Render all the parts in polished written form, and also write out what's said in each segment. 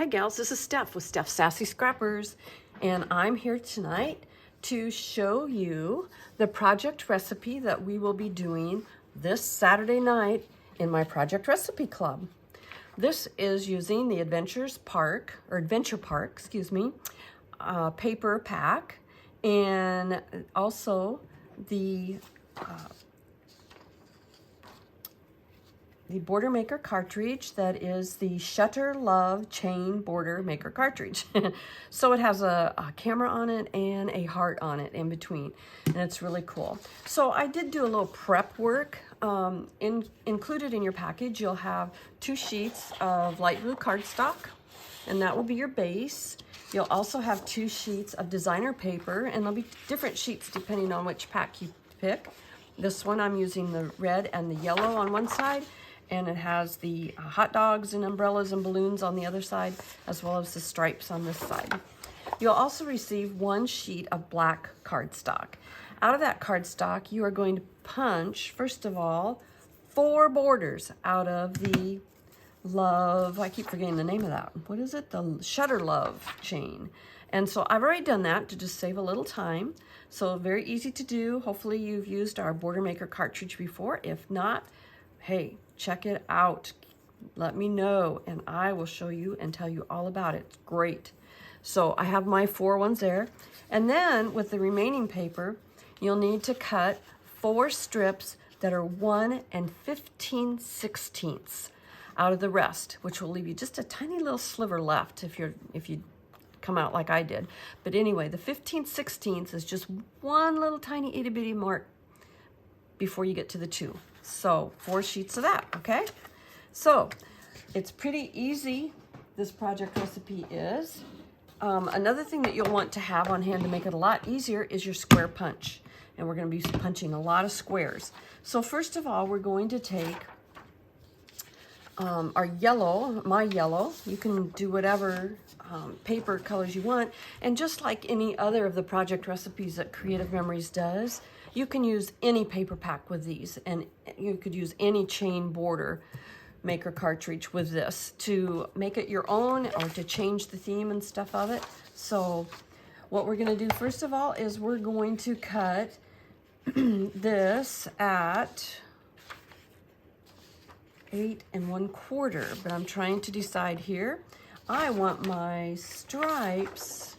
Hi gals, this is Steph with Stephs Sassy Scrappers, and I'm here tonight to show you the project recipe that we will be doing this Saturday night in my project recipe club. This is using the Adventure Park, excuse me, paper pack, and also the border maker cartridge that is the Shutter Love chain border maker cartridge. So it has a camera on it and a heart on it in between, and it's really cool. So I did do a little prep work. Included in your package, you'll have 2 sheets of light blue cardstock, and that will be your base. You'll also have 2 sheets of designer paper, and there'll be different sheets depending on which pack you pick. This one I'm using the red and the yellow on one side, and it has the hot dogs and umbrellas and balloons on the other side, as well as the stripes on this side. You'll also receive 1 sheet of black cardstock. Out of that cardstock, you are going to punch, first of all, 4 borders out of the Love, I keep forgetting the name of that. What is it? The Shutter Love chain. And so I've already done that to just save a little time. So very easy to do. Hopefully you've used our border maker cartridge before. If not, hey, check it out. Let me know and I will show you and tell you all about it. It's great. So I have my 4 ones there. And then with the remaining paper, you'll need to cut 4 strips that are 1 15/16 out of the rest, which will leave you just a tiny little sliver left if you come out like I did. But anyway, the 15/16 is just 1 little tiny itty bitty mark before you get to the 2. So 4 sheets of that, okay? So it's pretty easy, this project recipe is. Another thing that you'll want to have on hand to make it a lot easier is your square punch. And we're gonna be punching a lot of squares. So first of all, we're going to take our yellow, my yellow. You can do whatever paper colors you want. And just like any other of the project recipes that Creative Memories does, you can use any paper pack with these, and you could use any chain border maker cartridge with this to make it your own or to change the theme and stuff of it. So what we're going to do first of all is we're going to cut this at 8 1/4, but I'm trying to decide here. I want my stripes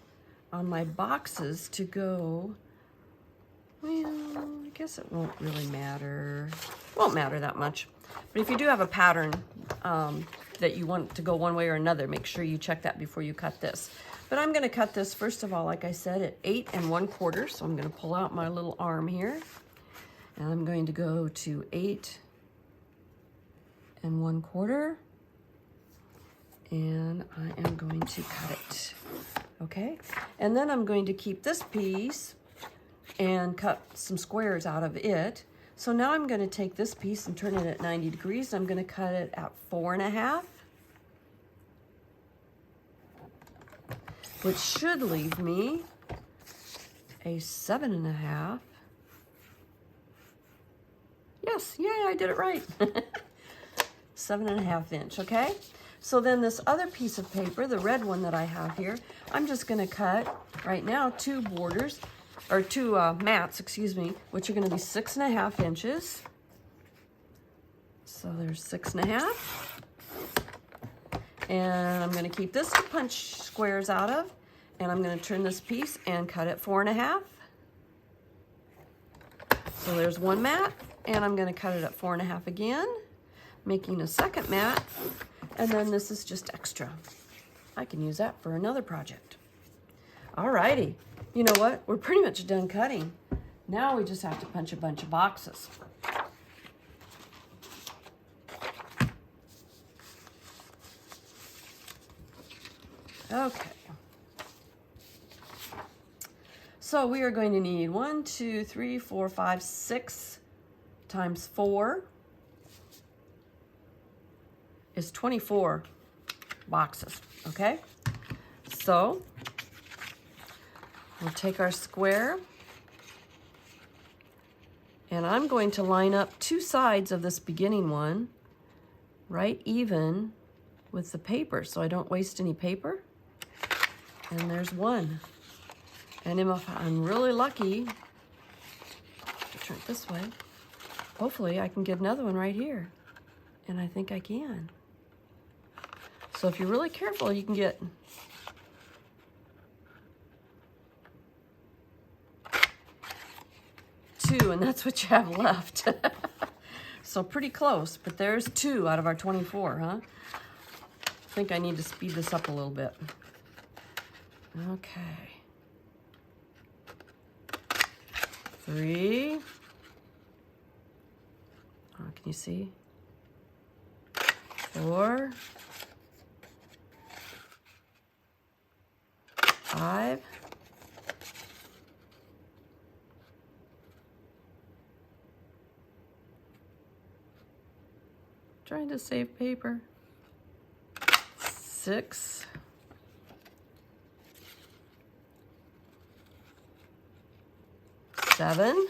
on my boxes to go, well, I guess it won't really matter. Won't matter that much. But if you do have a pattern that you want to go one way or another, make sure you check that before you cut this. But I'm gonna cut this, first of all, like I said, at 8 1/4. So I'm gonna pull out my little arm here, and I'm going to go to 8 1/4. And I am going to cut it, okay? And then I'm going to keep this piece and cut some squares out of it. So now I'm going to take this piece and turn it at 90 degrees. I'm going to cut it at 4 1/2, which should leave me a 7 1/2. Yes, yay, I did it right. 7 1/2 inch, okay? So then this other piece of paper, the red one that I have here, I'm just gonna cut right now 2 borders, or 2 mats, excuse me, which are gonna be 6 1/2 inches. So there's 6 1/2. And I'm gonna keep this to punch squares out of, and I'm gonna turn this piece and cut it 4 1/2. So there's 1 mat, and I'm gonna cut it at 4 1/2 again, making a second mat. And then this is just extra. I can use that for another project. Alrighty, you know what? We're pretty much done cutting. Now we just have to punch a bunch of boxes. Okay. So we are going to need 1, 2, 3, 4, 5, 6 times 4. Is 24 boxes, okay? So we'll take our square, and I'm going to line up 2 sides of this beginning one right even with the paper so I don't waste any paper. And there's one. And if I'm really lucky, turn it this way, hopefully I can get another one right here. And I think I can. So if you're really careful, you can get two, and that's what you have left. So pretty close, but there's 2 out of our 24, huh? I think I need to speed this up a little bit. Okay. 3. Oh, can you see? 4. 5. 'Trying to save paper. 6. 7.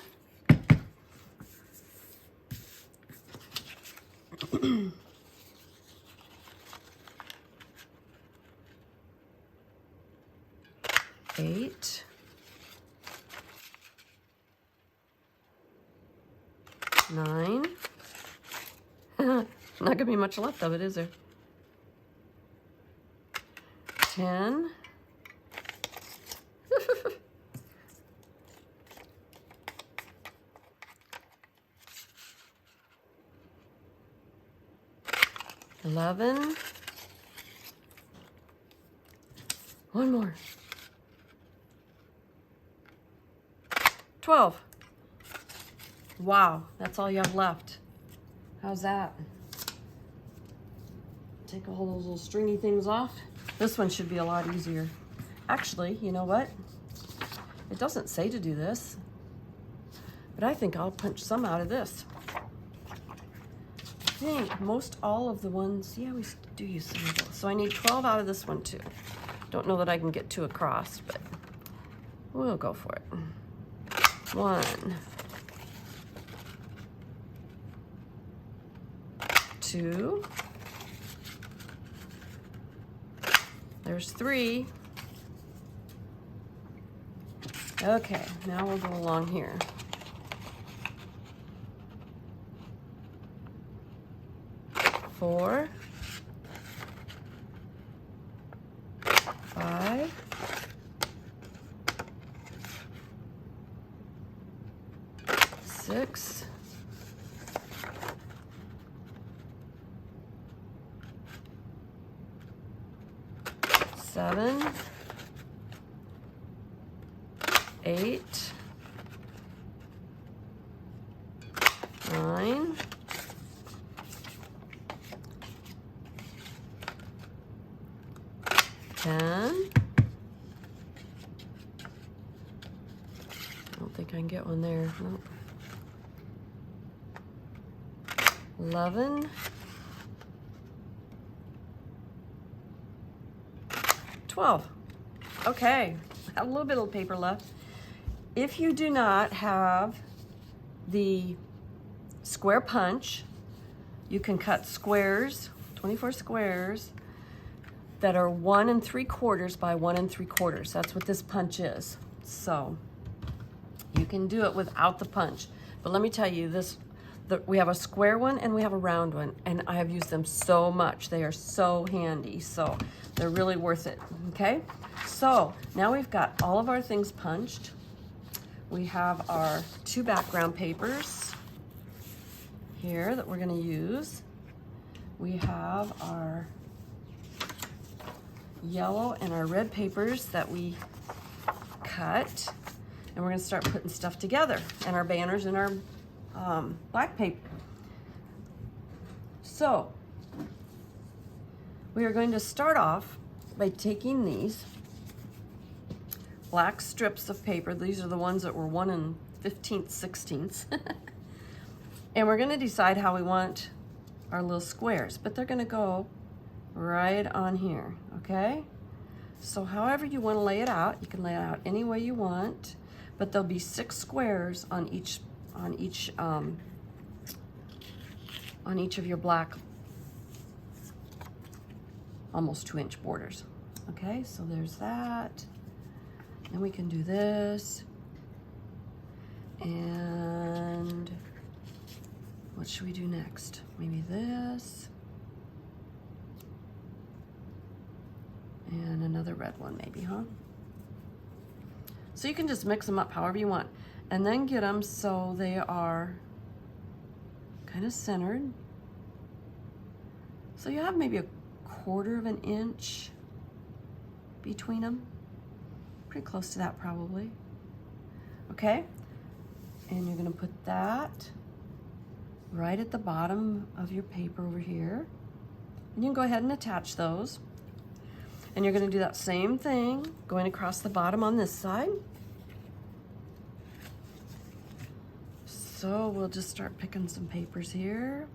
8. 9. Not gonna be much left of it, is there? 10. 11. One more. 12. Wow, that's all you have left. How's that? Take all those little stringy things off. This one should be a lot easier. Actually, you know what? It doesn't say to do this, but I think I'll punch some out of this. I think most all of the ones, yeah, we do use some of those. So I need 12 out of this one too. Don't know that I can get 2 across, but we'll go for it. 1. 2. There's 3. Okay, now we'll go along here. 4. 5. 6. 7. 8. 9. 10. I don't think I can get one there. Nope. 11. 12. Okay, I have a little bit of paper left. If you do not have the square punch, you can cut squares, 24 squares, that are 1 3/4 by 1 3/4. That's what this punch is. So you can do it without the punch. But let me tell you this, we have a square one and we have a round one, and I have used them so much. They are so handy, so they're really worth it, okay? So now we've got all of our things punched. We have our 2 background papers here that we're gonna use. We have our yellow and our red papers that we cut, and we're gonna start putting stuff together, and our banners and our black paper. So we are going to start off by taking these black strips of paper. These are the ones that were 1 15/16. And we're gonna decide how we want our little squares, but they're gonna go right on here, okay? So however you wanna lay it out, you can lay it out any way you want, but there'll be 6 squares on each of your black almost 2-inch borders. Okay, so there's that. Then we can do this. And what should we do next? Maybe this. And another red one maybe, huh? So you can just mix them up however you want. And then get them so they are kind of centered. So you have maybe 1/4 of an inch between them. Pretty close to that probably. Okay, and you're gonna put that right at the bottom of your paper over here. And you can go ahead and attach those. And you're gonna do that same thing, going across the bottom on this side. So we'll just start picking some papers here.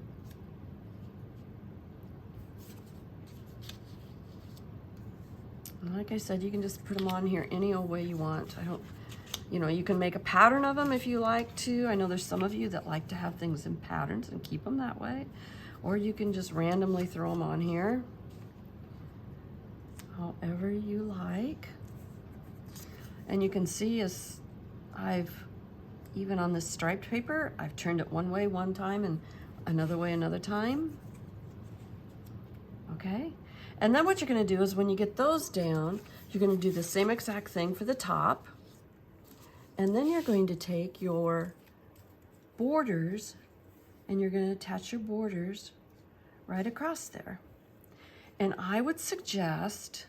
And like I said, you can just put them on here any old way you want. You can make a pattern of them if you like to. I know there's some of you that like to have things in patterns and keep them that way. Or you can just randomly throw them on here. However you like. And you can see as even on this striped paper, I've turned it one way one time and another way another time. Okay? And then what you're gonna do is when you get those down, you're gonna do the same exact thing for the top. And then you're going to take your borders and you're gonna attach your borders right across there. And I would suggest,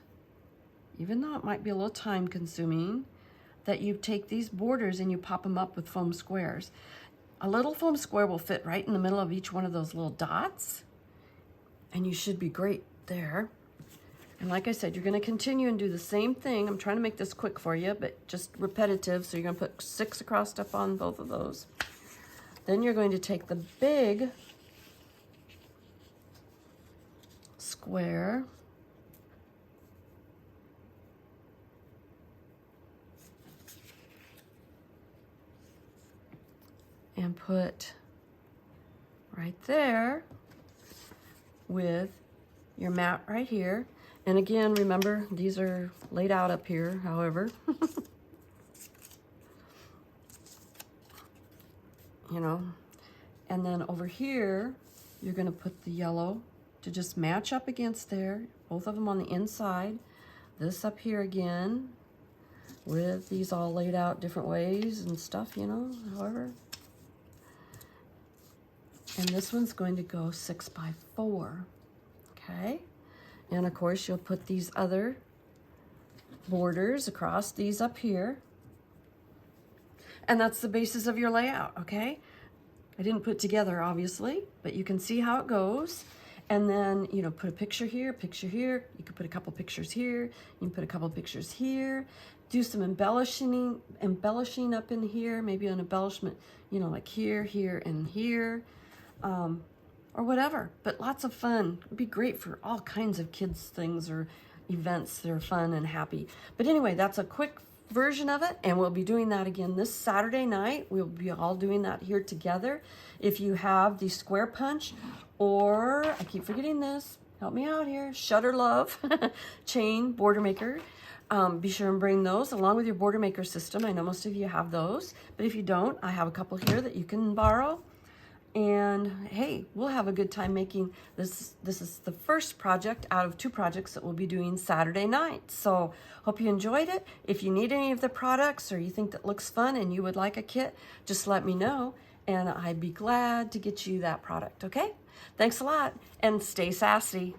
even though it might be a little time consuming, that you take these borders and you pop them up with foam squares. A little foam square will fit right in the middle of each one of those little dots, and you should be great there. And like I said, you're gonna continue and do the same thing. I'm trying to make this quick for you, but just repetitive. So you're gonna put 6 across up on both of those. Then you're going to take the big square and put right there with your mat right here. And again, remember, these are laid out up here, however. And then over here, you're gonna put the yellow to just match up against there, both of them on the inside. This up here again, with these all laid out different ways and stuff, however. And this one's going to go 6 by 4, okay? And of course, you'll put these other borders across these up here. And that's the basis of your layout, okay? I didn't put together, obviously, but you can see how it goes. And then, put a picture here, picture here. You could put a couple pictures here. You can put a couple pictures here. Do some embellishing up in here. Maybe an embellishment, like here, here, and here. Or whatever, but lots of fun. It'd be great for all kinds of kids things or events that are fun and happy. But anyway, that's a quick version of it, and we'll be doing that again this Saturday night. We'll be all doing that here together. If you have the square punch, or I keep forgetting this, help me out here, Shutter Love chain border maker, be sure and bring those along with your border maker system. I know most of you have those, but if you don't, I have a couple here that you can borrow. And hey, we'll have a good time making this. This is the first project out of 2 projects that we'll be doing Saturday night. So hope you enjoyed it. If you need any of the products or you think that looks fun and you would like a kit, just let me know and I'd be glad to get you that product, okay? Thanks a lot and stay sassy.